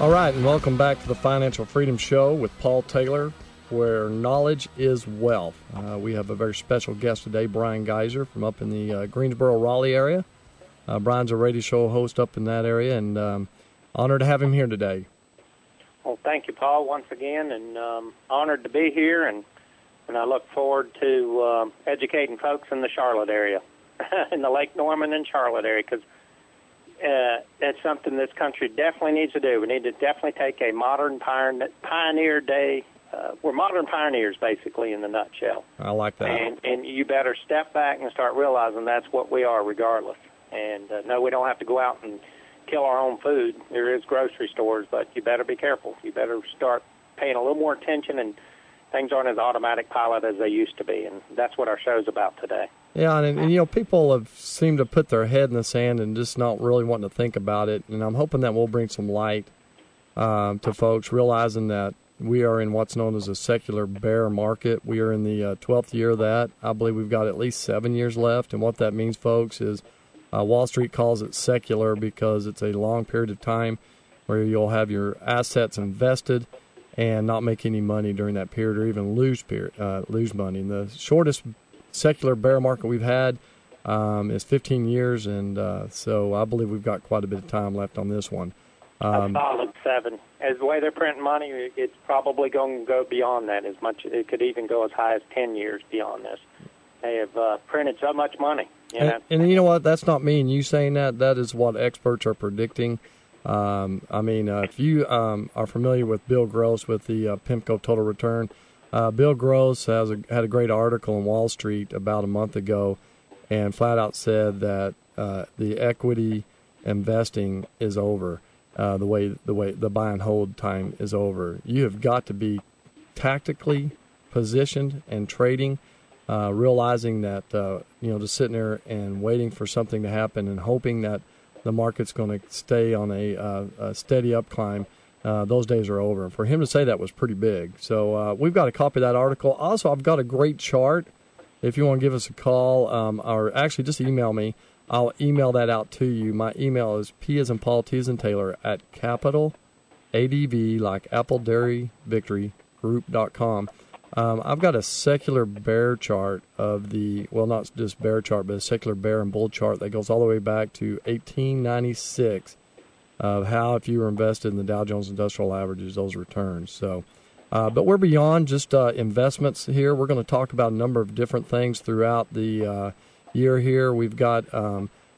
All right, and welcome back to the Financial Freedom Show with Paul Taylor, where knowledge is wealth. We have a very special guest today, Brian Geiser from up in the Greensboro, Raleigh area. Brian's a radio show host up in that area, and honored to have him here today. Well, thank you, Paul, once again, and honored to be here, and I look forward to educating folks in the Charlotte area, in the Lake Norman and Charlotte area, because that's something this country definitely needs to do. We need to definitely take a modern pioneer day. We're modern pioneers, basically, in the nutshell. I like that. And you better step back and start realizing that's what we are regardless. And no, we don't have to go out and kill our own food. There is grocery stores, but you better be careful. You better start paying a little more attention, and things aren't as automatic pilot as they used to be, and that's what our show's about today. Yeah, and you know, people have seemed to put their head in the sand and just not really wanting to think about it, and I'm hoping that will bring some light to folks, realizing that we are in what's known as a secular bear market. We are in the 12th year of that. I believe we've got at least 7 years left, and what that means, folks, is Wall Street calls it secular because it's a long period of time where you'll have your assets invested and not make any money during that period, or even lose money. And the shortest secular bear market we've had is 15 years, and so I believe we've got quite a bit of time left on this one. A solid 7. As the way they're printing money, it's probably going to go beyond that. As much, it could even go as high as 10 years beyond this. They have printed so much money. You know? And you know what? That's not me and you saying that. That is what experts are predicting. If you are familiar with Bill Gross with the PIMCO Total Return, Bill Gross had a great article in Wall Street about a month ago, and flat out said that the equity investing is over. The way the buy and hold time is over. You have got to be tactically positioned and trading, realizing that just sitting there and waiting for something to happen and hoping that the market's going to stay on a steady up climb. Those days are over. And for him to say that was pretty big. So we've got a copy of that article. Also, I've got a great chart. If you want to give us a call, or actually just email me, I'll email that out to you. My email is P as in Paul, T as in Taylor, at capital ADV, like Apple Dairy Victory Group.com. I've got a secular bear chart of not just bear chart, but a secular bear and bull chart that goes all the way back to 1896 of how, if you were invested in the Dow Jones Industrial Averages, those returns. So, but we're beyond just investments here. We're going to talk about a number of different things throughout the year here. We've got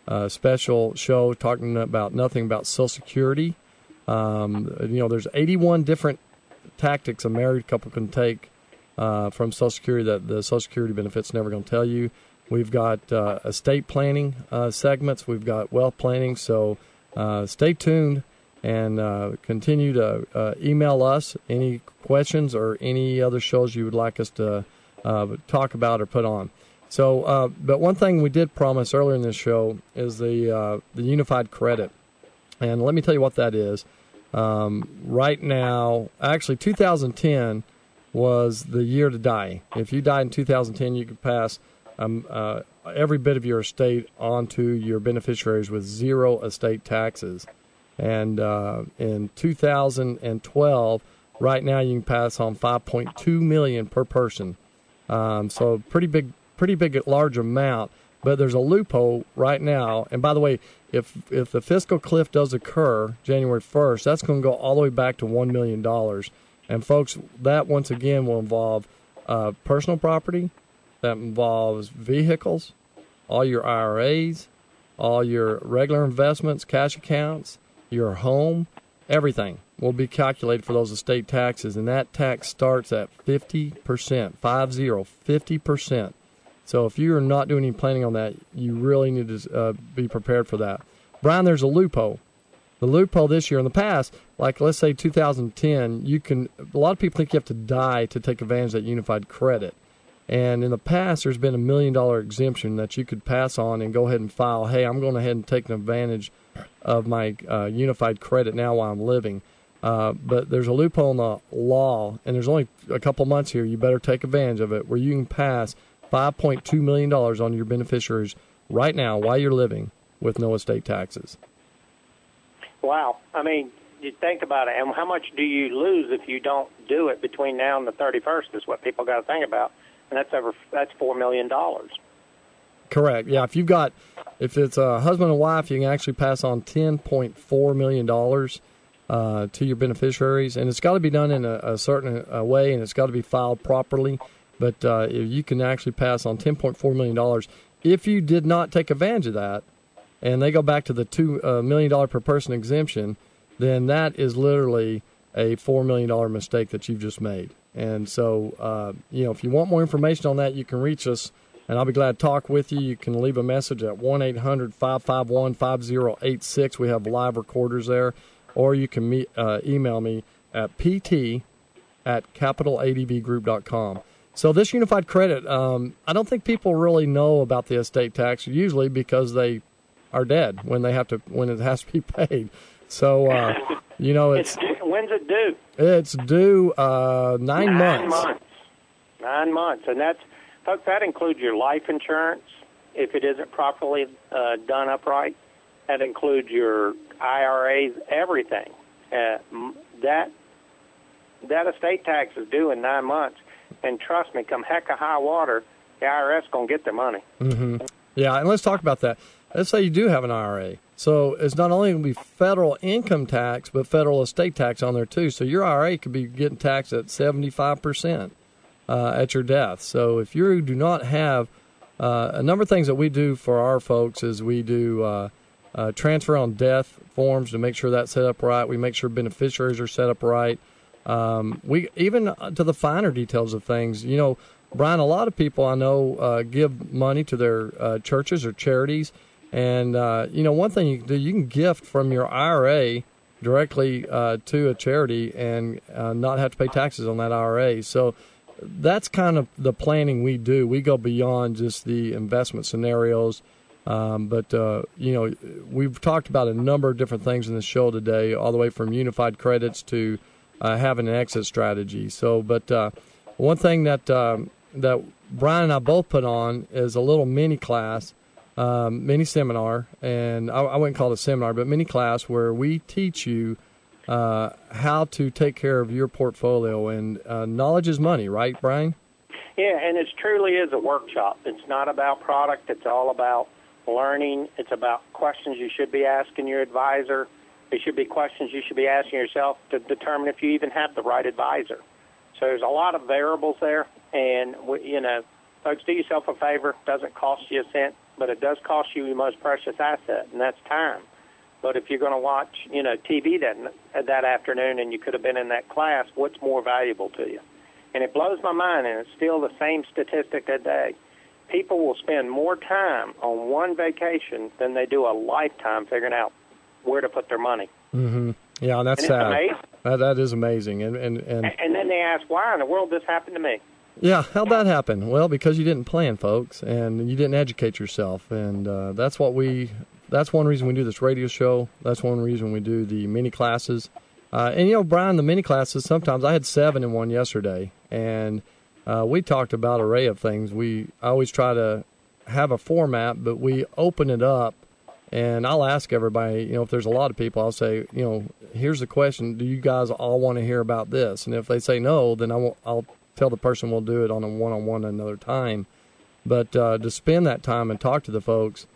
a special show talking about nothing about Social Security. There's 81 different tactics a married couple can take from Social Security that the Social Security benefit's never going to tell you. We've got estate planning segments. We've got wealth planning. So stay tuned and continue to email us any questions or any other shows you would like us to talk about or put on. So, but one thing we did promise earlier in this show is the unified credit. And let me tell you what that is. Right now, actually 2010 was the year to die. If you died in 2010, you could pass every bit of your estate onto your beneficiaries with zero estate taxes. And in 2012, right now you can pass on $5.2 million per person. So pretty big, large amount. But there's a loophole right now. And by the way, if the fiscal cliff does occur January 1st, that's going to go all the way back to $1 million. And folks, that once again will involve personal property, that involves vehicles, all your IRAs, all your regular investments, cash accounts, your home, everything will be calculated for those estate taxes. And that tax starts at 50%, 50%. So if you are not doing any planning on that, you really need to be prepared for that. Brian, there's a loophole. The loophole this year, in the past, like let's say 2010, a lot of people think you have to die to take advantage of that unified credit. And in the past, there's been $1 million exemption that you could pass on and go ahead and file, hey, I'm going ahead and take advantage of my unified credit now while I'm living. But there's a loophole in the law, and there's only a couple months here. You better take advantage of it, where you can pass $5.2 million on your beneficiaries right now while you're living with no estate taxes. Wow. I mean, you think about it, and how much do you lose if you don't do it between now and the 31st is what people got to think about, and that's $4 million. Correct. Yeah, if it's a husband and wife, you can actually pass on $10.4 million to your beneficiaries, and it's got to be done in a certain way, and it's got to be filed properly. But you can actually pass on $10.4 million if you did not take advantage of that, and they go back to the $2 million per person exemption, then that is literally a $4 million mistake that you've just made. And so, if you want more information on that, you can reach us, and I'll be glad to talk with you. You can leave a message at 1-800-551-5086. We have live recorders there. Or you can email me at pt@capitaladbgroup.com. So this unified credit, I don't think people really know about the estate tax, usually because they are dead when it has to be paid. So, when's it due? It's due 9 months. 9 months. And folks, that includes your life insurance if it isn't properly done upright. That includes your IRAs, everything. That estate tax is due in 9 months. And trust me, come heck of high water, the IRS going to get their money. Mm-hmm. Yeah, and let's talk about that. Let's say you do have an IRA. So it's not only going to be federal income tax, but federal estate tax on there too. So your IRA could be getting taxed at 75% at your death. So if you do not have a number of things that we do for our folks is we do transfer on death forms to make sure that's set up right. We make sure beneficiaries are set up right. We even to the finer details of things. Brian, a lot of people I know give money to their churches or charities. And, one thing you can do, you can gift from your IRA directly to a charity and not have to pay taxes on that IRA. So that's kind of the planning we do. We go beyond just the investment scenarios. But we've talked about a number of different things in the show today, all the way from unified credits to having an exit strategy. So, but one thing that Brian and I both put on is a little mini class, mini seminar, and I wouldn't call it a seminar, but mini class where we teach you how to take care of your portfolio. And knowledge is money, right, Brian? Yeah, and it truly is a workshop. It's not about product. It's all about learning. It's about questions you should be asking your advisor. It should be questions you should be asking yourself to determine if you even have the right advisor. So there's a lot of variables there, and folks, do yourself a favor. It doesn't cost you a cent, but it does cost you your most precious asset, and that's time. But if you're going to watch, TV that afternoon, and you could have been in that class, what's more valuable to you? And it blows my mind, and it's still the same statistic today. People will spend more time on one vacation than they do a lifetime figuring out where to put their money. Mm-hmm. Yeah, and that's sad. Amazing. That is amazing. And then they ask, why in the world this happened to me? Yeah, how'd that happen? Well, because you didn't plan, folks, and you didn't educate yourself. And that's one reason we do this radio show. That's one reason we do the mini classes. And, Brian, the mini classes, sometimes I had 7 in one yesterday, and we talked about an array of things. I always try to have a format, but we open it up, and I'll ask everybody, if there's a lot of people, I'll say, here's the question, do you guys all want to hear about this? And if they say no, then I'll tell the person we'll do it on a one-on-one another time. But to spend that time and talk to the folks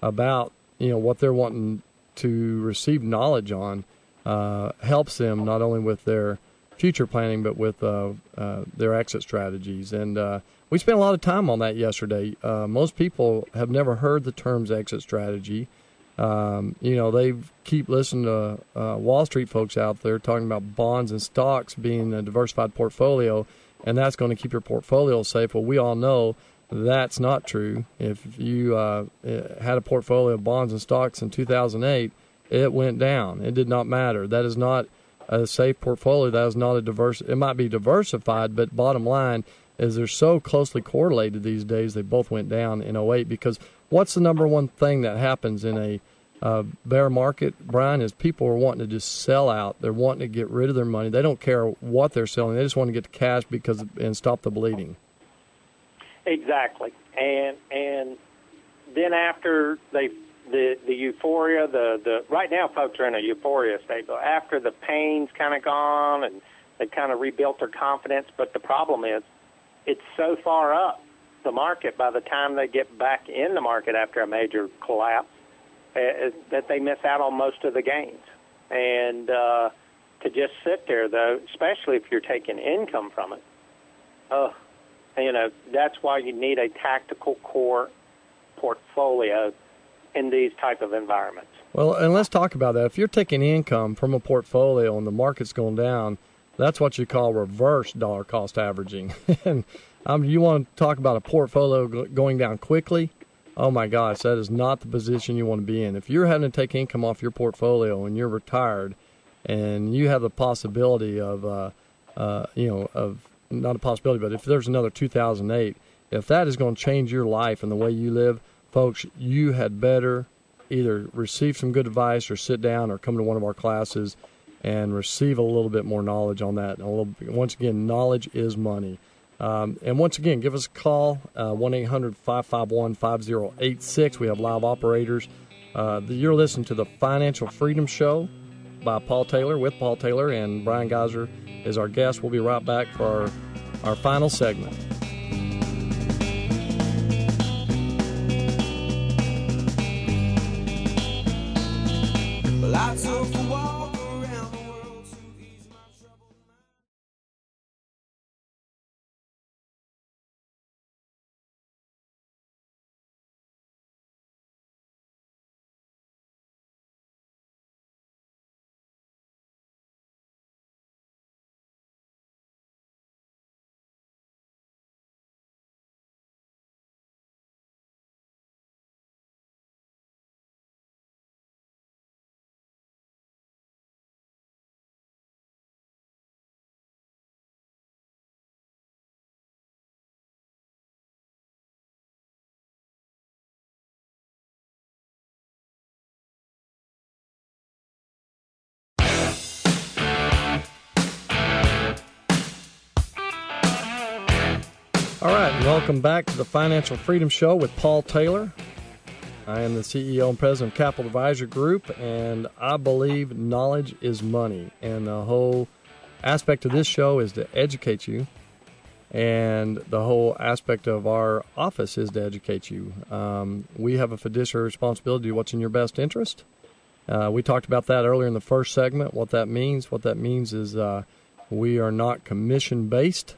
about, what they're wanting to receive knowledge on helps them not only with their future planning, but with their exit strategies. And we spent a lot of time on that yesterday. Most people have never heard the terms exit strategy. They keep listening to Wall Street folks out there talking about bonds and stocks being a diversified portfolio, and that's going to keep your portfolio safe. Well, we all know that's not true. If you had a portfolio of bonds and stocks in 2008, it went down. It did not matter. That is not a safe portfolio. That is not it might be diversified, but bottom line is they're so closely correlated these days, they both went down in 08. Because what's the number one thing that happens in a bear market, Brian, is people are wanting to just sell out. They're wanting to get rid of their money. They don't care what they're selling. They just want to get the cash and stop the bleeding. Exactly. And then after they the euphoria, the right now folks are in a euphoria state. But after the pain's kind of gone and they've kind of rebuilt their confidence, but the problem is it's so far up the market by the time they get back in the market after a major collapse that they miss out on most of the gains. And to just sit there, though, especially if you're taking income from it, that's why you need a tactical core portfolio in these type of environments. Well, and let's talk about that. If you're taking income from a portfolio and the market's going down, that's what you call reverse dollar cost averaging. And you want to talk about a portfolio going down quickly? Oh, my gosh, that is not the position you want to be in. If you're having to take income off your portfolio and you're retired and you have the possibility of not a possibility, but if there's another 2008, if that is going to change your life and the way you live, folks, you had better either receive some good advice or sit down or come to one of our classes and receive a little bit more knowledge on that. Once again, knowledge is money. And once again, give us a call, 1-800-551-5086. We have live operators. You're listening to the Financial Freedom Show by Paul Taylor, with Paul Taylor, and Brian Geyser is our guest. We'll be right back for our final segment. Well, I took a walk around the world to ease my troubled mind. All right, welcome back to the Financial Freedom Show with Paul Taylor. I am the CEO and president of Capital Advisor Group, and I believe knowledge is money. And the whole aspect of this show is to educate you, and the whole aspect of our office is to educate you. We have a fiduciary responsibility to do what's in your best interest. We talked about that earlier in the first segment, what that means. What that means is we are not commission-based.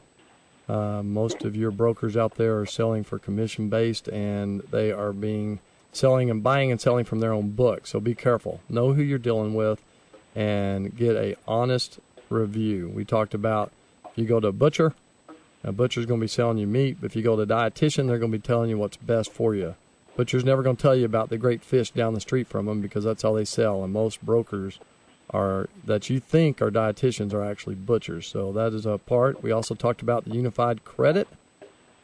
Most of your brokers out there are selling for commission-based, and they are selling and buying and selling from their own book. So be careful. Know who you're dealing with and get a honest review. We talked about if you go to a butcher's going to be selling you meat, but if you go to a dietitian, they're going to be telling you what's best for you. Butcher's never going to tell you about the great fish down the street from them because that's all they sell, and most brokers that you think are dietitians are actually butchers. So that is a part. We also talked about the unified credit.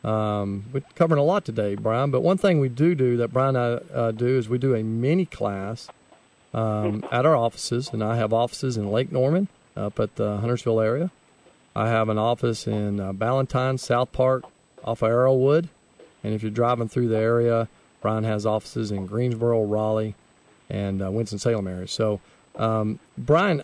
We're covering a lot today, Brian, but one thing we do that Brian and I do is we do a mini class at our offices, and I have offices in Lake Norman up at the Huntersville area. I have an office in Ballantyne, South Park, off of Arrowwood, and if you're driving through the area, Brian has offices in Greensboro, Raleigh, and Winston-Salem area. So Brian,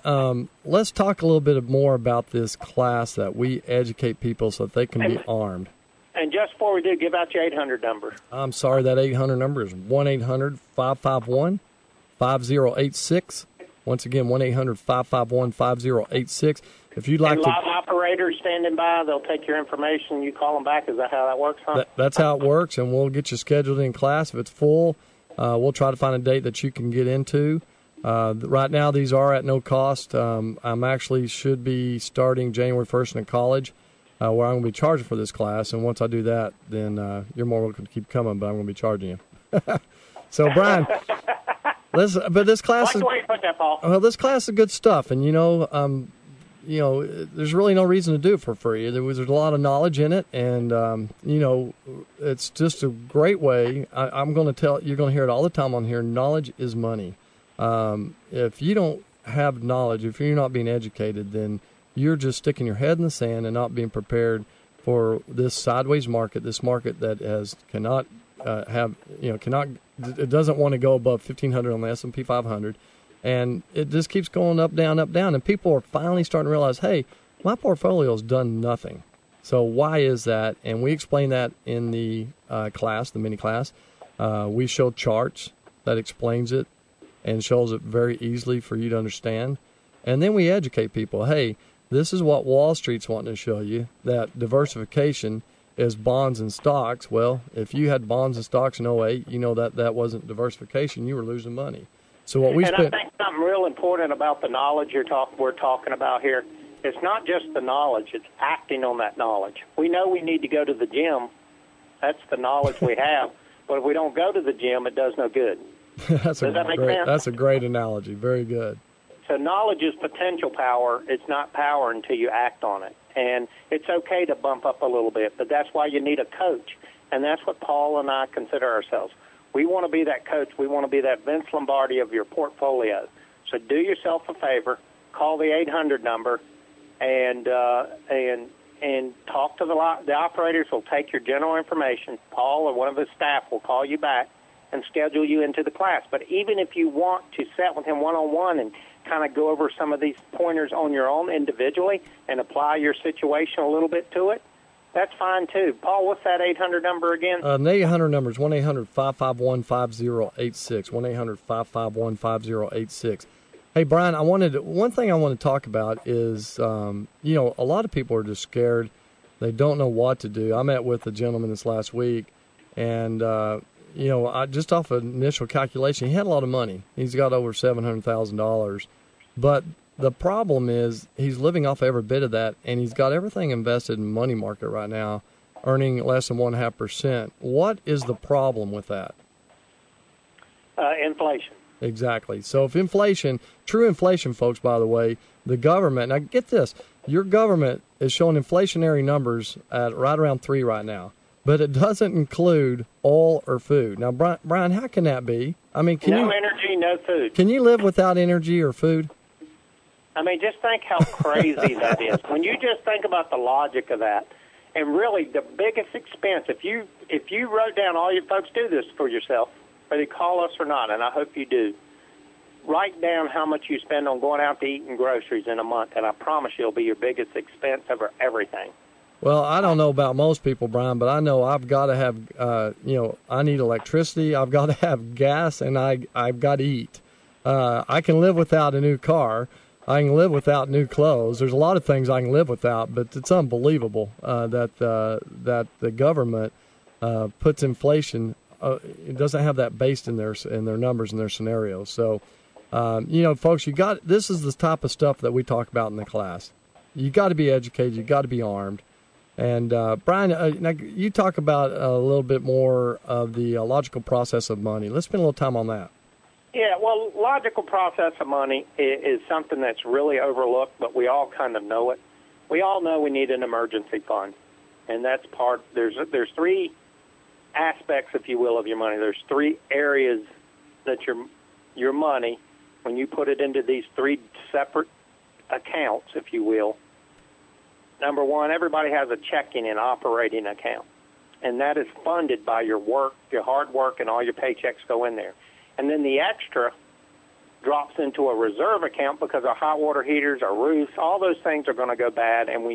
let's talk a little bit more about this class that we educate people so that they can be armed. And just before we do, give out your 800 number. I'm sorry, that 800 number is 1-800-551-5086. Once again, 1-800-551-5086. If you'd like and live operators standing by, they'll take your information. You call them back. Is that how that works, huh? That's how it works, and we'll get you scheduled in class. If it's full, we'll try to find a date that you can get into. Right now, these are at no cost. I'm actually should be starting January 1st in a college where I'm going to be charging for this class. And once I do that, then you're more welcome to keep coming, but I'm going to be charging you. So, Brian, this class is... Like the way you put that, Paul. Well, this class is good stuff. And, there's really no reason to do it for free. There's a lot of knowledge in it. And, it's just a great way. I'm going to you're going to hear it all the time on here. Knowledge is money. If you don't have knowledge, if you're not being educated, then you're just sticking your head in the sand and not being prepared for this sideways market, this market that cannot it doesn't want to go above 1,500 on the S&P 500, and it just keeps going up, down, and people are finally starting to realize, hey, my portfolio's done nothing. So why is that? And we explain that in the class, the mini class. We show charts that explains it and shows it very easily for you to understand. And then we educate people, hey, this is what Wall Street's wanting to show you, that diversification is bonds and stocks. Well, if you had bonds and stocks in '08, you know that wasn't diversification. You were losing money. So what we I think something real important about the knowledge we're talking about here, it's not just the knowledge, it's acting on that knowledge. We know we need to go to the gym. That's the knowledge we have. But if we don't go to the gym, it does no good. Does that make sense? That's a great analogy. Very good. So knowledge is potential power. It's not power until you act on it. And it's okay to bump up a little bit, but that's why you need a coach. And that's what Paul and I consider ourselves. We want to be that coach. We want to be that Vince Lombardi of your portfolio. So do yourself a favor, call the 800 number, and talk to the operators. Will take your general information. Paul or one of his staff will call you back and schedule you into the class. But even if you want to sit with him one-on-one and kind of go over some of these pointers on your own individually and apply your situation a little bit to it, that's fine too. Paul, what's that 800 number again? The 800 number is 1-800-551-5086, 1-800-551-5086. Hey, Brian, one thing I want to talk about is, a lot of people are just scared. They don't know what to do. I met with a gentleman this last week, and, just off of initial calculation, he had a lot of money. He's got over $700,000. But the problem is he's living off every bit of that, and he's got everything invested in money market right now, earning less than 1.5%. What is the problem with that? Inflation. Exactly. So if true inflation, folks, by the way, the government, now get this, your government is showing inflationary numbers at right around 3 right now, but it doesn't include oil or food. Now, Brian, how can that be? I mean, no energy, no food. Can you live without energy or food? I mean, just think how crazy that is. When you just think about the logic of that, and really the biggest expense, if you wrote down, all you folks do this for yourself, whether you call us or not, and I hope you do, write down how much you spend on going out to eat and groceries in a month, and I promise you it'll be your biggest expense over everything. Well, I don't know about most people, Brian, but I know I've got to have, I need electricity, I've got to have gas, and I've got to eat. I can live without a new car. I can live without new clothes. There's a lot of things I can live without, but it's unbelievable that the government puts inflation. It doesn't have that based in their numbers and their scenarios. So, folks, this is the type of stuff that we talk about in the class. You got to be educated. You got to be armed. And Brian, now you talk about a little bit more of the logical process of money. Let's spend a little time on that. Yeah, well, logical process of money is something that's really overlooked, but we all kind of know it. We all know we need an emergency fund, and that's part. There's 3 aspects, if you will, of your money. There's 3 areas that your money, when you put it into these 3 separate accounts, if you will. Number 1, everybody has a checking and operating account, and that is funded by your work, your hard work, and all your paychecks go in there. And then the extra drops into a reserve account because our hot water heaters, our roofs, all those things are going to go bad, and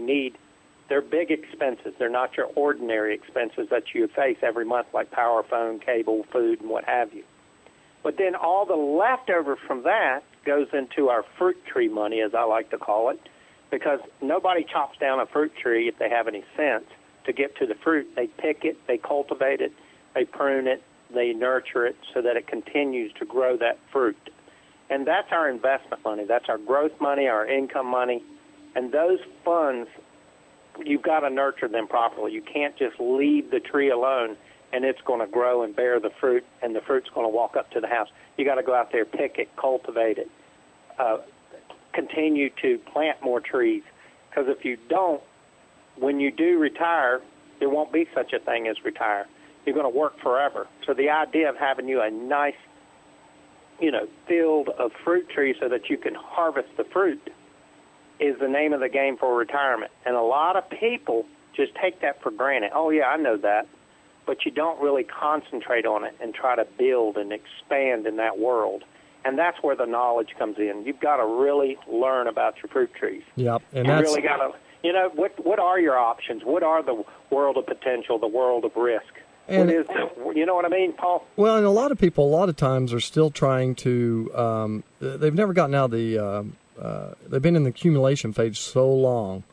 they're big expenses. They're not your ordinary expenses that you face every month, like power, phone, cable, food, and what have you. But then all the leftover from that goes into our fruit tree money, as I like to call it, because nobody chops down a fruit tree if they have any sense to get to the fruit. They pick it, they cultivate it, they prune it, they nurture it so that it continues to grow that fruit. And that's our investment money. That's our growth money, our income money. And those funds, you've got to nurture them properly. You can't just leave the tree alone and it's going to grow and bear the fruit, and the fruit's going to walk up to the house. You got to go out there, pick it, cultivate it, continue to plant more trees. Because if you don't, when you do retire, there won't be such a thing as retire. You're going to work forever. So the idea of having you a nice, field of fruit trees so that you can harvest the fruit is the name of the game for retirement. And a lot of people just take that for granted. Oh, yeah, I know that. but you don't really concentrate on it and try to build and expand in that world. And that's where the knowledge comes in. You've got to really learn about your fruit trees. Yep, and you that's really got to, what are your options? What are the world of potential, the world of risk? And you know what I mean, Paul? Well, and a lot of people, a lot of times, are still trying to. They've never gotten out of the. They've been in the accumulation phase so long,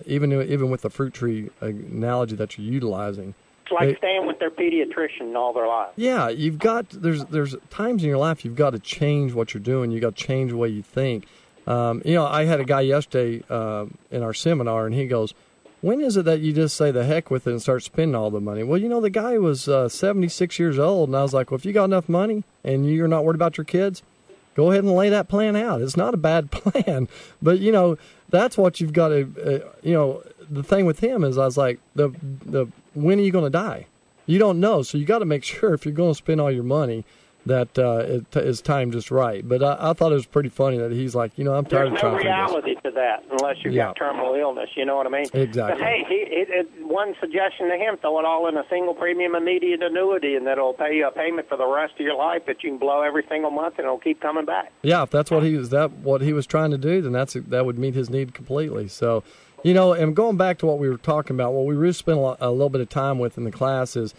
even with the fruit tree analogy that you're utilizing. It's like staying with their pediatrician all their life. Yeah, you've got there's times in your life you've got to change what you're doing. You got to change the way you think. I had a guy yesterday in our seminar, and he goes, "When is it that you just say the heck with it and start spending all the money?" Well, the guy was 76 years old, and I was like, "Well, if you got enough money and you're not worried about your kids, go ahead and lay that plan out. It's not a bad plan." But that's what you've got to. The thing with him is, I was like, the when are you going to die? You don't know, so you got to make sure if you're going to spend all your money that it is timed just right. But I thought it was pretty funny that he's like, I'm tired of trying to do this. There's no reality to that unless you've got terminal illness, you know what I mean? Exactly. But hey, one suggestion to him, throw it all in a single premium immediate annuity, and that'll pay you a payment for the rest of your life that you can blow every single month, and it'll keep coming back. Yeah, if that's what he was trying to do, then that would meet his need completely. So, and going back to what we were talking about, what we really spent a little bit of time with in the class is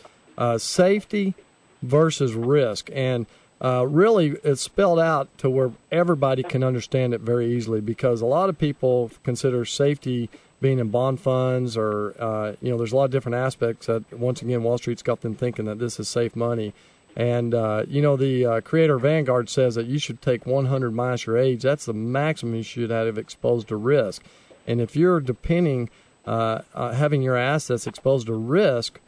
safety versus risk. And really, it's spelled out to where everybody can understand it very easily, because a lot of people consider safety being in bond funds or, there's a lot of different aspects that, once again, Wall Street's got them thinking that this is safe money. And, the creator of Vanguard says that you should take 100 minus your age. That's the maximum you should have exposed to risk. And if you're depending, having your assets exposed to risk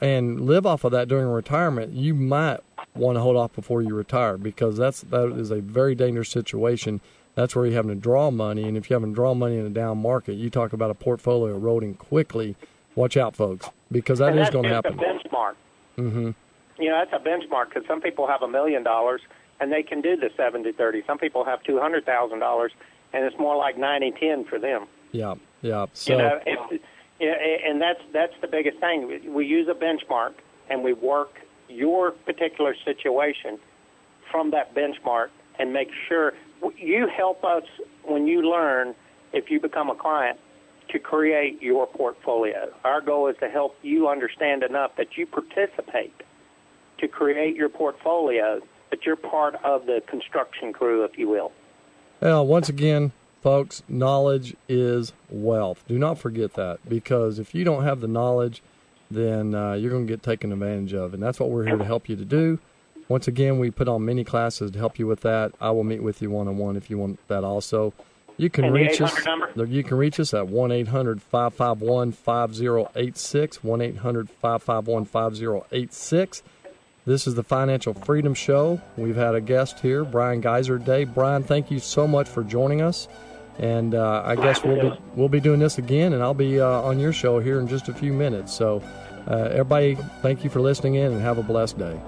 and live off of that during retirement, you might want to hold off before you retire, because that is a very dangerous situation. That's where you're having to draw money. And if you're having to draw money in a down market, you talk about a portfolio eroding quickly. Watch out, folks, because that is going to happen. That's a benchmark. Mm-hmm. That's a benchmark, because some people have $1 million and they can do the 70-30. Some people have $200,000 and it's more like 90-10 for them. Yeah. So, and that's the biggest thing. We use a benchmark and we work your particular situation from that benchmark and make sure you help us when you learn, if you become a client, to create your portfolio. Our goal is to help you understand enough that you participate to create your portfolio, but you're part of the construction crew, if you will. Well, once again, folks, knowledge is wealth. Do not forget that, because if you don't have the knowledge, then you're going to get taken advantage of. And that's what we're here to help you to do. Once again, we put on many classes to help you with that. I will meet with you one-on-one if you want that also. You can reach us. You can reach us at 1-800-551-5086, 1-800-551-5086. This is the Financial Freedom Show. We've had a guest here, Brian Geiser today. Brian, thank you so much for joining us. And I guess we'll be doing this again, and I'll be on your show here in just a few minutes. So everybody, thank you for listening in, and have a blessed day.